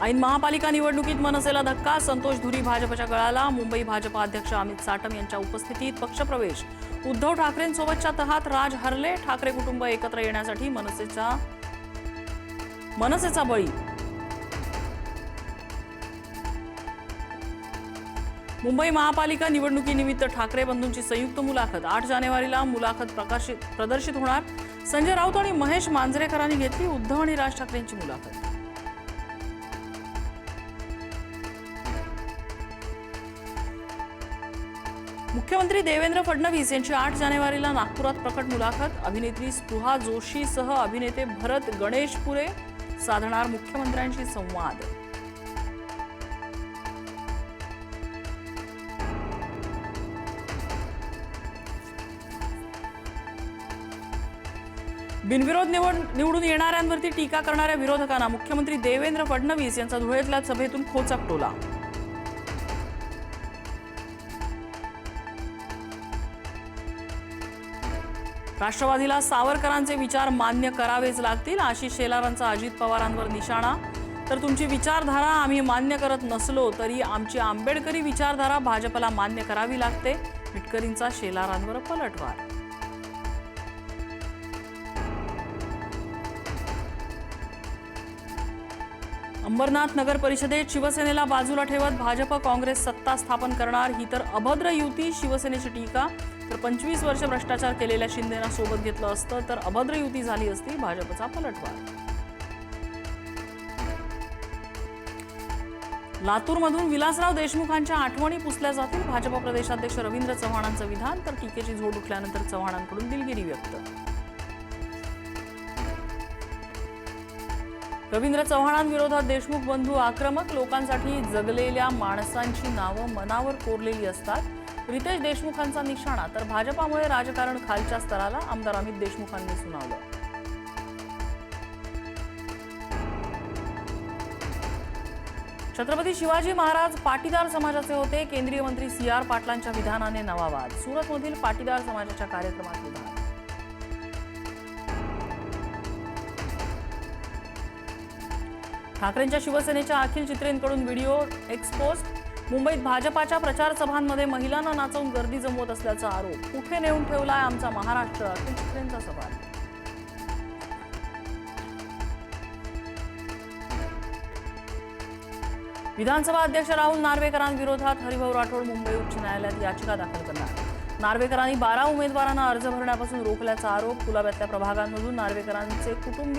ऐन महापालिका निवडणुकीत मनसेला धक्का, संतोष धुरी भाजपच्या गळाला. मुंबई भाजपा अध्यक्ष अमित साटम यांच्या उपस्थितीत पक्षप्रवेश. उद्धव ठाकरेंसोबतच्या तहात राज हरले. ठाकरे कुटुंब एकत्र येण्यासाठी मनसेचा बळी. मुंबई महापालिका निवडणुकीनिमित्त ठाकरे बंधूंची संयुक्त मुलाखत. 8 जानेवारीला मुलाखत प्रदर्शित होणार. संजय राऊत आणि महेश मांजरेकरांनी घेतली उद्धव आणि राज ठाकरेंची मुलाखत. मुख्यमंत्री देवेंद्र फडणवीस यांची 8 जानेवारीला नागपुरात प्रकट मुलाखत. अभिनेत्री स्पृहा जोशीसह अभिनेते भरत गणेशपुरे साधणार मुख्यमंत्र्यांशी संवाद. बिनविरोध निवडून येणाऱ्यांवरती टीका करणाऱ्या विरोधकांना मुख्यमंत्री देवेंद्र फडणवीस यांचा धुळ्यातल्या सभेतून खोचक टोला. राष्ट्रवादीला सावरकरांचे विचार मान्य करावेच लागतील. आशिष शेलारांचा अजित पवारांवर निशाणा. तर तुमची विचारधारा आम्ही मान्य करत नसलो तरी आमची आंबेडकरी विचारधारा भाजपला मान्य करावी लागते. मिटकरींचा शेलारांवर पलटवार. अंबरनाथ नगर परिषदेत शिवसेनेला बाजूला ठेवत भाजप काँग्रेस सत्ता स्थापन करणार. ही तर अभद्र युती, शिवसेनेची टीका. तर 25 वर्ष भ्रष्टाचार केलेल्या शिंदेना सोबत घेतलं असतं तर अभद्र युती झाली असती. भाजपचा पलटवार. लातूरमधून विलासराव देशमुखांच्या आठवणी पुसल्या जातील. भाजप प्रदेशाध्यक्ष रवींद्र चव्हाणांचं विधान. तर टीकेची झोड उठल्यानंतर चव्हाणांकडून दिलगिरी व्यक्त. रवींद्र चव्हाणांविरोधात देशमुख बंधू आक्रमक. लोकांसाठी जगलेल्या माणसांची नावं मनावर कोरलेली असतात. रितेश देशमुखांचा निशाणा. तर भाजपामुळे राजकारण खालच्या स्तराला. आमदार अमित देशमुखांनी सुनावलं. छत्रपती शिवाजी महाराज पाटीदार समाजाचे होते. केंद्रीय मंत्री CR पाटलांच्या विधानाने नवा वाद. सुरतमधील पाटीदार समाजाच्या कार्यक्रमात विधान. ठाकरेंच्या शिवसेनेच्या अखिल चित्रेंकडून व्हिडिओ एक्सपोज. मुंबईत भाजपाच्या प्रचार सभांमध्ये महिलांना नाचवून गर्दी जमवत असल्याचा आरोप. कुठे नेऊन ठेवलाय आमचा महाराष्ट्र, अखिल चित्रेंचा सवाल. विधानसभा अध्यक्ष राहुल नार्वेकरांविरोधात हरिभाऊ राठोड मुंबई उच्च न्यायालयात याचिका दाखल करणार. नार्वेकरांनी 12 उमेदवारांना अर्ज भरण्यापासून रोखल्याचा आरोप. कुलाब्यातल्या प्रभागांमधून नार्वेकरांचे कुटुंबीय